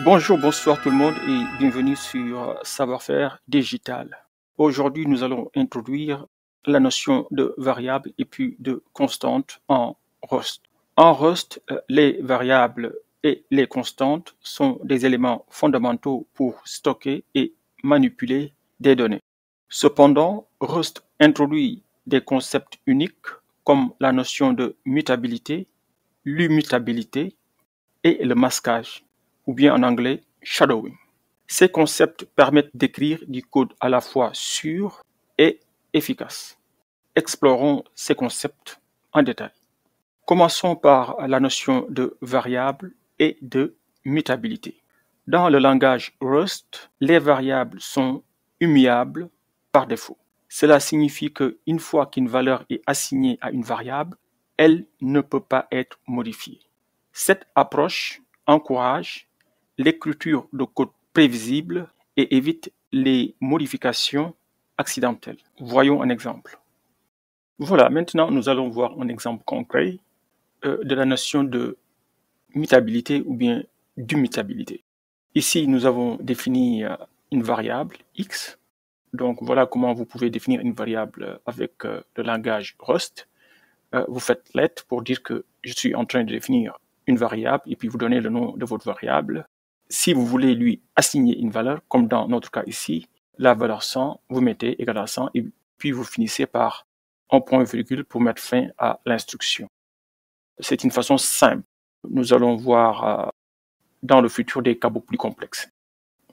Bonjour, bonsoir tout le monde et bienvenue sur Savoir-faire digital. Aujourd'hui, nous allons introduire la notion de variable et puis de constante en Rust. En Rust, les variables et les constantes sont des éléments fondamentaux pour stocker et manipuler des données. Cependant, Rust introduit des concepts uniques comme la notion de mutabilité, l'immutabilité et le masquage, ou bien en anglais shadowing. Ces concepts permettent d'écrire du code à la fois sûr et efficace. Explorons ces concepts en détail. Commençons par la notion de variable et de mutabilité. Dans le langage Rust, les variables sont immuables par défaut. Cela signifie qu'une fois qu'une valeur est assignée à une variable, elle ne peut pas être modifiée. Cette approche encourage l'écriture de code prévisible et évite les modifications accidentelles. Voyons un exemple. Voilà, maintenant nous allons voir un exemple concret de la notion de mutabilité ou bien d'immutabilité. Ici, nous avons défini une variable x. Donc voilà comment vous pouvez définir une variable avec le langage Rust. Vous faites let pour dire que je suis en train de définir une variable et puis vous donnez le nom de votre variable. Si vous voulez lui assigner une valeur, comme dans notre cas ici, la valeur 100, vous mettez égal à 100 et puis vous finissez par un point virgule pour mettre fin à l'instruction. C'est une façon simple. Nous allons voir dans le futur des cas beaucoup plus complexes.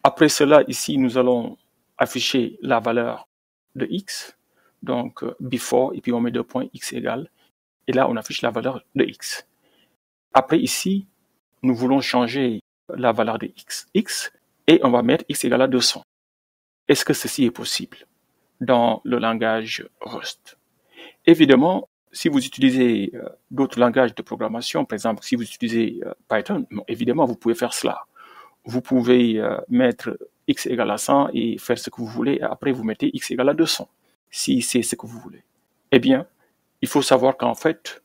Après cela, ici, nous allons afficher la valeur de x, donc before, et puis on met deux points, x égale, et là, on affiche la valeur de x. Après, ici, nous voulons changer la valeur de x, et on va mettre x égale à 200. Est-ce que ceci est possible dans le langage Rust? Évidemment, si vous utilisez d'autres langages de programmation, par exemple, si vous utilisez Python, évidemment, vous pouvez faire cela. Vous pouvez mettre x égale à 100 et faire ce que vous voulez, et après vous mettez x égale à 200, si c'est ce que vous voulez. Eh bien, il faut savoir qu'en fait,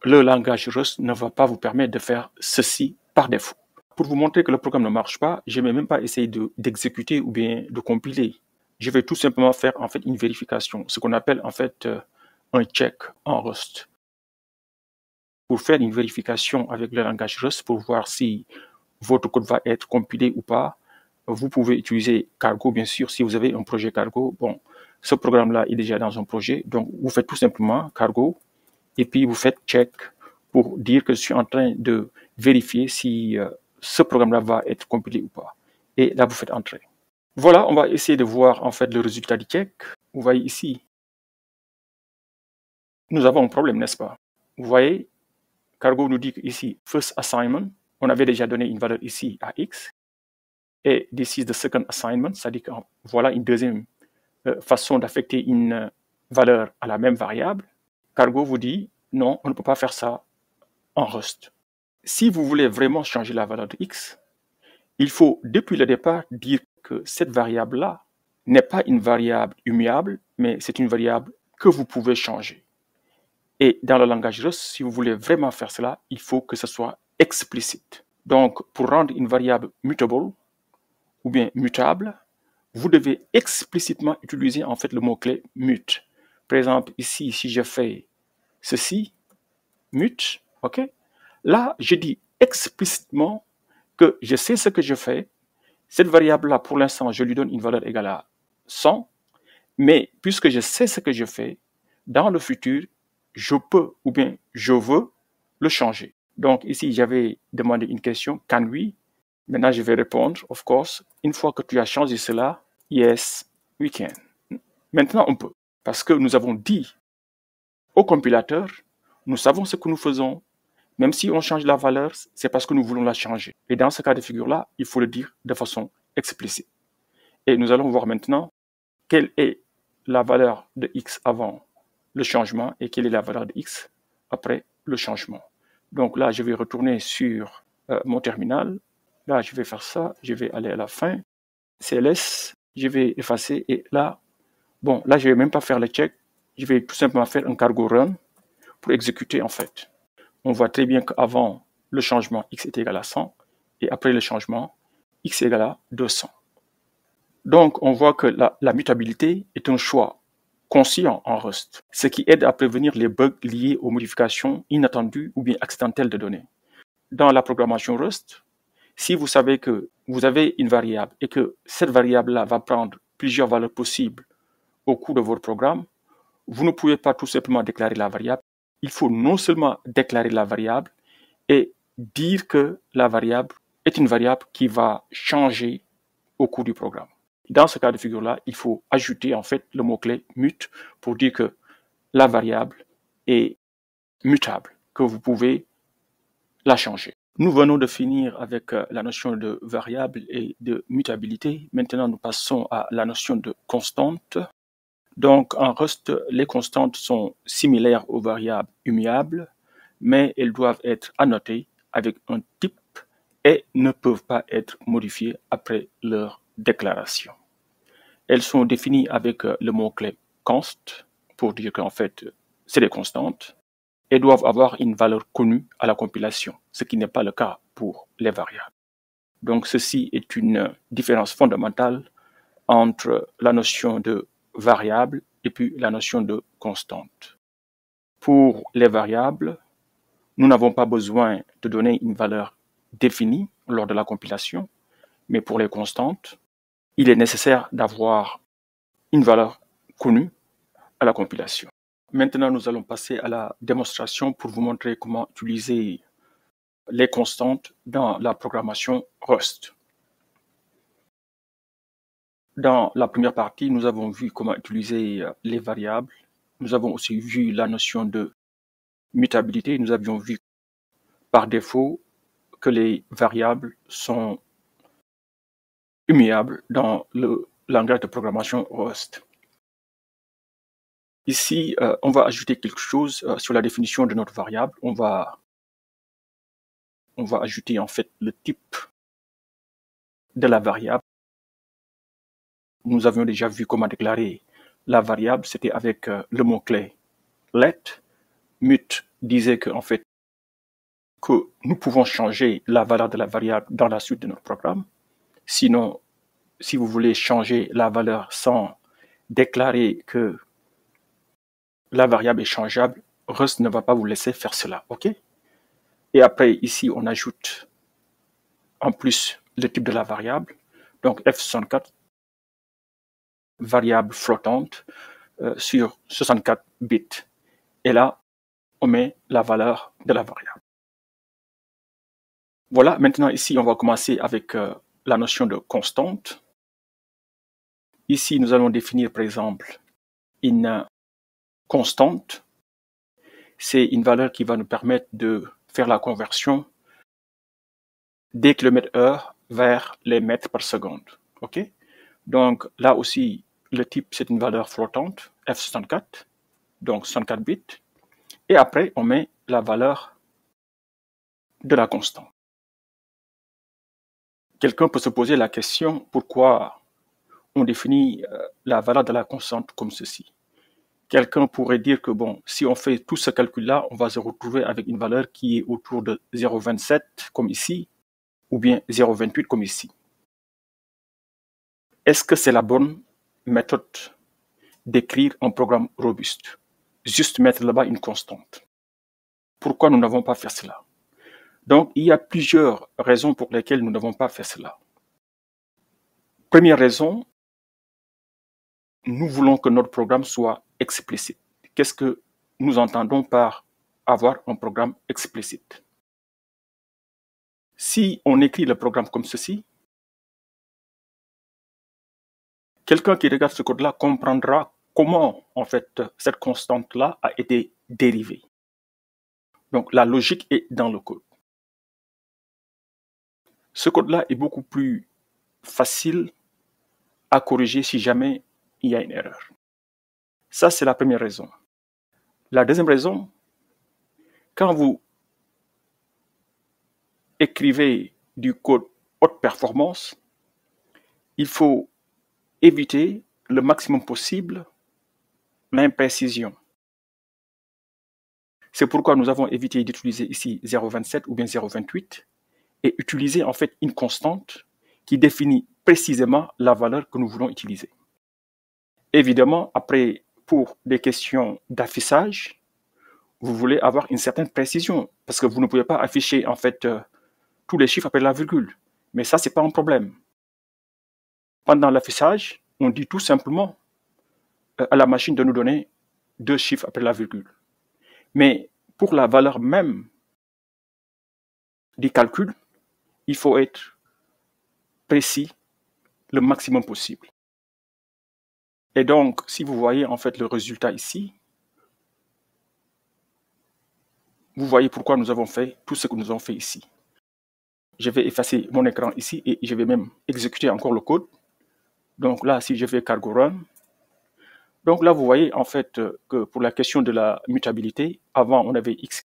le langage Rust ne va pas vous permettre de faire ceci par défaut. Pour vous montrer que le programme ne marche pas, je ne vais même pas essayer d'exécuter ou bien de compiler. Je vais tout simplement faire en fait une vérification, ce qu'on appelle en fait un check en Rust. Pour faire une vérification avec le langage Rust, pour voir si votre code va être compilé ou pas, vous pouvez utiliser Cargo, bien sûr, si vous avez un projet Cargo. Bon, ce programme-là est déjà dans un projet, donc vous faites tout simplement Cargo, et puis vous faites check pour dire que je suis en train de vérifier si ce programme-là va être compilé ou pas. Et là, vous faites entrer. Voilà, on va essayer de voir en fait le résultat du check. Vous voyez ici, nous avons un problème, n'est-ce pas? Vous voyez, Cargo nous dit ici, first assignment, on avait déjà donné une valeur ici à x. Et this is the second assignment, c'est-à-dire que voilà une deuxième façon d'affecter une valeur à la même variable. Cargo vous dit, non, on ne peut pas faire ça en Rust. Si vous voulez vraiment changer la valeur de x, il faut depuis le départ dire que cette variable-là n'est pas une variable immuable, mais c'est une variable que vous pouvez changer. Et dans le langage Rust, si vous voulez vraiment faire cela, il faut que ce soit explicite. Donc, pour rendre une variable mutable ou bien mutable, vous devez explicitement utiliser en fait le mot-clé mute. Par exemple, ici, si je fais ceci, mute, ok? Là, je dis explicitement que je sais ce que je fais. Cette variable-là, pour l'instant, je lui donne une valeur égale à 100, mais puisque je sais ce que je fais, dans le futur, je peux ou bien je veux le changer. Donc ici, j'avais demandé une question, can we? Maintenant, je vais répondre, of course. Une fois que tu as changé cela, yes, we can. Maintenant, on peut. Parce que nous avons dit au compilateur, nous savons ce que nous faisons. Même si on change la valeur, c'est parce que nous voulons la changer. Et dans ce cas de figure-là, il faut le dire de façon explicite. Et nous allons voir maintenant quelle est la valeur de x avant le changement et quelle est la valeur de x après le changement. Donc là, je vais retourner sur mon terminal. Là, je vais faire ça. Je vais aller à la fin. CLS, je vais effacer. Et là, bon, là, je ne vais même pas faire le check. Je vais tout simplement faire un cargo run pour exécuter en fait. On voit très bien qu'avant le changement, x est égal à 100 et après le changement, x égale à 200. Donc, on voit que la mutabilité est un choix conscient en Rust, ce qui aide à prévenir les bugs liés aux modifications inattendues ou bien accidentelles de données. Dans la programmation Rust, si vous savez que vous avez une variable et que cette variable-là va prendre plusieurs valeurs possibles au cours de votre programme, vous ne pouvez pas tout simplement déclarer la variable. Il faut non seulement déclarer la variable et dire que la variable est une variable qui va changer au cours du programme. Dans ce cas de figure-là, il faut ajouter en fait le mot-clé mute pour dire que la variable est mutable, que vous pouvez la changer. Nous venons de finir avec la notion de variable et de mutabilité. Maintenant, nous passons à la notion de constante. Donc, en Rust, les constantes sont similaires aux variables immuables, mais elles doivent être annotées avec un type et ne peuvent pas être modifiées après leur déclaration. Elles sont définies avec le mot-clé const pour dire qu'en fait, c'est des constantes et doivent avoir une valeur connue à la compilation, ce qui n'est pas le cas pour les variables. Donc, ceci est une différence fondamentale entre la notion de variable et puis la notion de constante. Pour les variables, nous n'avons pas besoin de donner une valeur définie lors de la compilation, mais pour les constantes, il est nécessaire d'avoir une valeur connue à la compilation. Maintenant, nous allons passer à la démonstration pour vous montrer comment utiliser les constantes dans la programmation Rust. Dans la première partie, nous avons vu comment utiliser les variables. Nous avons aussi vu la notion de mutabilité. Nous avions vu par défaut que les variables sont immuables dans le langage de programmation Rust. Ici, on va ajouter quelque chose sur la définition de notre variable. On va ajouter en fait le type de la variable. Nous avions déjà vu comment déclarer la variable. C'était avec le mot-clé let. Mut disait que, en fait, que nous pouvons changer la valeur de la variable dans la suite de notre programme. Sinon, si vous voulez changer la valeur sans déclarer que la variable est changeable, Rust ne va pas vous laisser faire cela, ok? Et après, ici, on ajoute en plus le type de la variable. Donc, F64, variable flottante sur 64 bits. Et là, on met la valeur de la variable. Voilà, maintenant ici, on va commencer avec la notion de constante. Ici, nous allons définir, par exemple, une constante. C'est une valeur qui va nous permettre de faire la conversion des kilomètres-heure vers les mètres par seconde. Ok? Donc là aussi, le type, c'est une valeur flottante, F64, donc 64 bits. Et après, on met la valeur de la constante. Quelqu'un peut se poser la question, pourquoi on définit la valeur de la constante comme ceci? Quelqu'un pourrait dire que, bon, si on fait tout ce calcul-là, on va se retrouver avec une valeur qui est autour de 0,27 comme ici, ou bien 0,28 comme ici. Est-ce que c'est la bonne méthode d'écrire un programme robuste? Juste mettre là-bas une constante. Pourquoi nous n'avons pas fait cela? Donc, il y a plusieurs raisons pour lesquelles nous n'avons pas fait cela. Première raison, nous voulons que notre programme soit explicite. Qu'est-ce que nous entendons par avoir un programme explicite? Si on écrit le programme comme ceci, quelqu'un qui regarde ce code-là comprendra comment, en fait, cette constante-là a été dérivée. Donc, la logique est dans le code. Ce code-là est beaucoup plus facile à corriger si jamais il y a une erreur. Ça, c'est la première raison. La deuxième raison, quand vous écrivez du code haute performance, il faut éviter le maximum possible l'imprécision. C'est pourquoi nous avons évité d'utiliser ici 0,27 ou bien 0,28 et utiliser en fait une constante qui définit précisément la valeur que nous voulons utiliser. Évidemment, après, pour des questions d'affichage, vous voulez avoir une certaine précision parce que vous ne pouvez pas afficher en fait tous les chiffres après la virgule. Mais ça, c'est pas un problème. Pendant l'affichage, on dit tout simplement à la machine de nous donner 2 chiffres après la virgule. Mais pour la valeur même du calcul, il faut être précis le maximum possible. Et donc, si vous voyez en fait le résultat ici, vous voyez pourquoi nous avons fait tout ce que nous avons fait ici. Je vais effacer mon écran ici et je vais même exécuter encore le code. Donc là, si je fais cargo run, donc là, vous voyez en fait que pour la question de la mutabilité, avant on avait x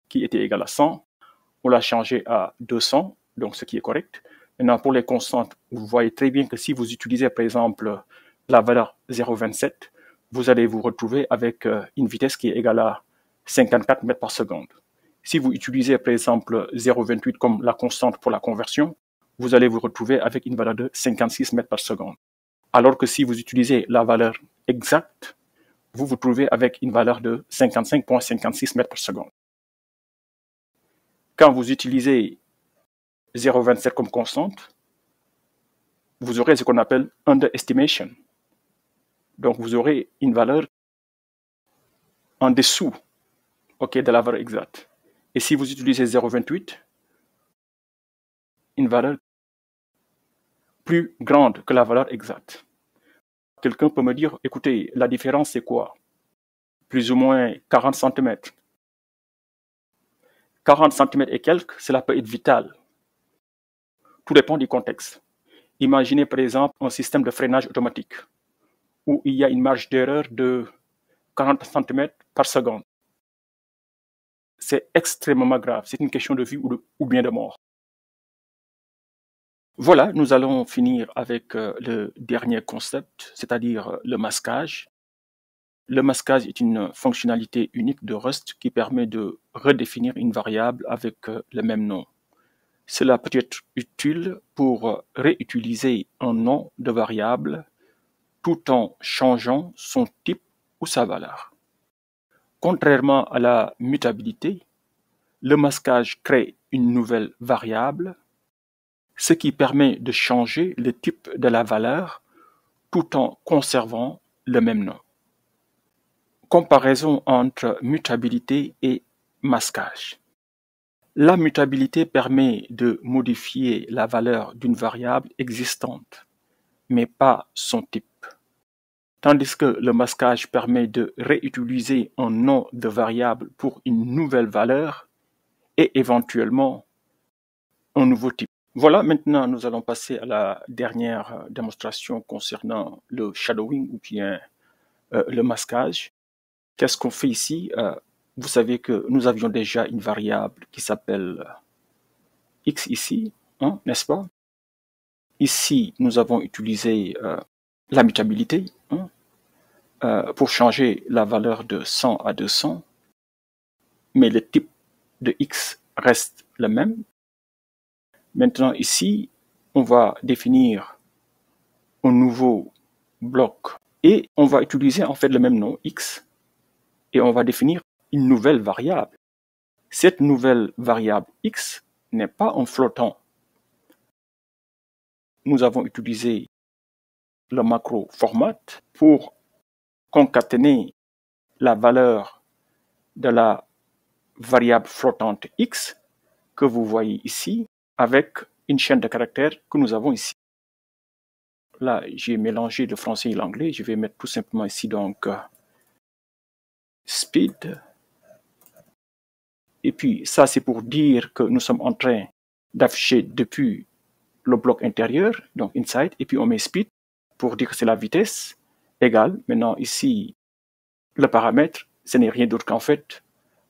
qui était égal à 100, on l'a changé à 200, donc ce qui est correct. Maintenant, pour les constantes, vous voyez très bien que si vous utilisez par exemple la valeur 0,27, vous allez vous retrouver avec une vitesse qui est égale à 54 mètres par seconde. Si vous utilisez par exemple 0,28 comme la constante pour la conversion, vous allez vous retrouver avec une valeur de 56 mètres par seconde. Alors que si vous utilisez la valeur exacte, vous vous trouvez avec une valeur de 55,56 mètres par seconde. Quand vous utilisez 0,27 comme constante, vous aurez ce qu'on appelle underestimation. Donc vous aurez une valeur en dessous de la valeur exacte. Et si vous utilisez 0,28, une valeur plus grande que la valeur exacte. Quelqu'un peut me dire, écoutez, la différence c'est quoi? Plus ou moins 40 cm. 40 cm et quelques, cela peut être vital. Tout dépend du contexte. Imaginez par exemple un système de freinage automatique où il y a une marge d'erreur de 40 cm par seconde. C'est extrêmement grave. C'est une question de vie ou bien de mort. Voilà, nous allons finir avec le dernier concept, c'est-à-dire le masquage. Le masquage est une fonctionnalité unique de Rust qui permet de redéfinir une variable avec le même nom. Cela peut être utile pour réutiliser un nom de variable tout en changeant son type ou sa valeur. Contrairement à la mutabilité, le masquage crée une nouvelle variable, ce qui permet de changer le type de la valeur tout en conservant le même nom. Comparaison entre mutabilité et masquage. La mutabilité permet de modifier la valeur d'une variable existante, mais pas son type. Tandis que le masquage permet de réutiliser un nom de variable pour une nouvelle valeur et éventuellement un nouveau type. Voilà, maintenant nous allons passer à la dernière démonstration concernant le shadowing ou bien le masquage. Qu'est-ce qu'on fait ici? Vous savez que nous avions déjà une variable qui s'appelle x ici, n'est-ce pas? Ici, nous avons utilisé la mutabilité pour changer la valeur de 100 à 200, mais le type de x reste le même. Maintenant, ici, on va définir un nouveau bloc et on va utiliser en fait le même nom, x, et on va définir une nouvelle variable. Cette nouvelle variable x n'est pas un flottant. Nous avons utilisé le macro format pour concaténer la valeur de la variable flottante x que vous voyez ici avec une chaîne de caractères que nous avons ici. Là, j'ai mélangé le français et l'anglais. Je vais mettre tout simplement ici donc speed. Et puis ça, c'est pour dire que nous sommes en train d'afficher depuis le bloc intérieur, donc inside, et puis on met speed pour dire que c'est la vitesse égale. Maintenant ici, le paramètre, ce n'est rien d'autre qu'en fait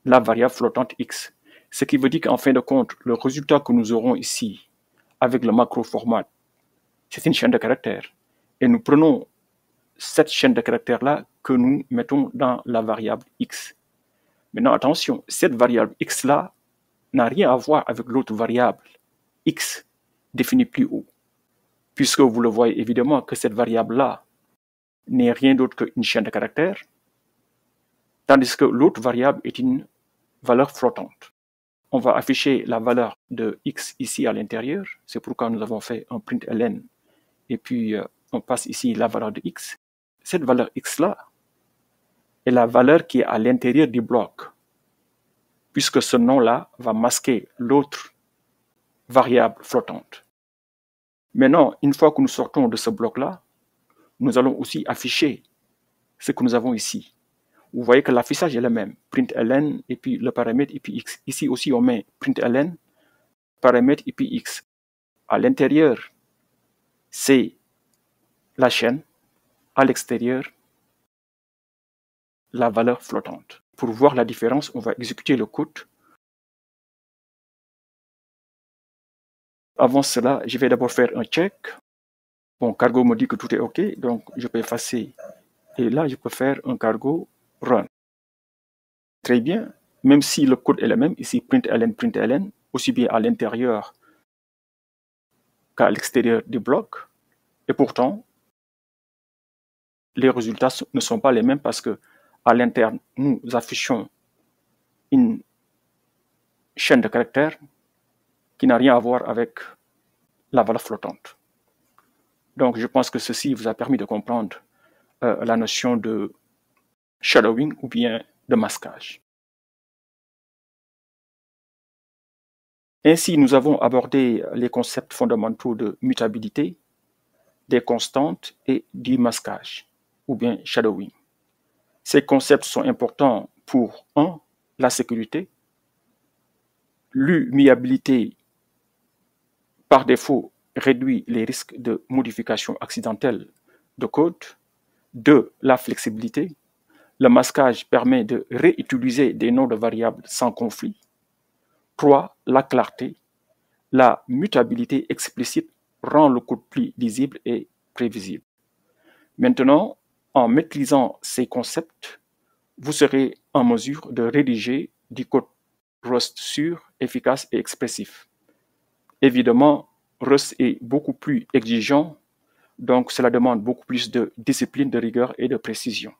la variable flottante x. Ce qui veut dire qu'en fin de compte, le résultat que nous aurons ici avec le macro format, c'est une chaîne de caractères. Et nous prenons cette chaîne de caractères-là que nous mettons dans la variable x. Maintenant, attention, cette variable x-là n'a rien à voir avec l'autre variable x définie plus haut. puisque vous le voyez évidemment que cette variable-là n'est rien d'autre qu'une chaîne de caractères, tandis que l'autre variable est une valeur flottante. On va afficher la valeur de x ici à l'intérieur, c'est pourquoi nous avons fait un println, et puis on passe ici la valeur de x. Cette valeur x-là est la valeur qui est à l'intérieur du bloc, puisque ce nom-là va masquer l'autre variable flottante. Maintenant, une fois que nous sortons de ce bloc-là, nous allons aussi afficher ce que nous avons ici. Vous voyez que l'affichage est le même, println et puis le paramètre et puis x. Ici aussi on met println, paramètre et puis x. À l'intérieur, c'est la chaîne, à l'extérieur, la valeur flottante. Pour voir la différence, on va exécuter le code. Avant cela, je vais d'abord faire un check. Bon, cargo me dit que tout est OK, donc je peux effacer. Et là, je peux faire un cargo run. Très bien, même si le code est le même, ici println, aussi bien à l'intérieur qu'à l'extérieur du bloc. Et pourtant, les résultats ne sont pas les mêmes parce que à l'interne, nous affichons une chaîne de caractères qui n'a rien à voir avec la valeur flottante. Donc, je pense que ceci vous a permis de comprendre la notion de shadowing ou bien de masquage. Ainsi, nous avons abordé les concepts fondamentaux de mutabilité, des constantes et du masquage ou bien shadowing. Ces concepts sont importants pour 1. La sécurité, l'humiliabilité par défaut réduit les risques de modification accidentelle de code. 2. La flexibilité. Le masquage permet de réutiliser des noms de variables sans conflit. 3. La clarté. La mutabilité explicite rend le code plus lisible et prévisible. Maintenant, en maîtrisant ces concepts, vous serez en mesure de rédiger du code Rust sûr, efficace et expressif. Évidemment, Rust est beaucoup plus exigeant, donc cela demande beaucoup plus de discipline, de rigueur et de précision.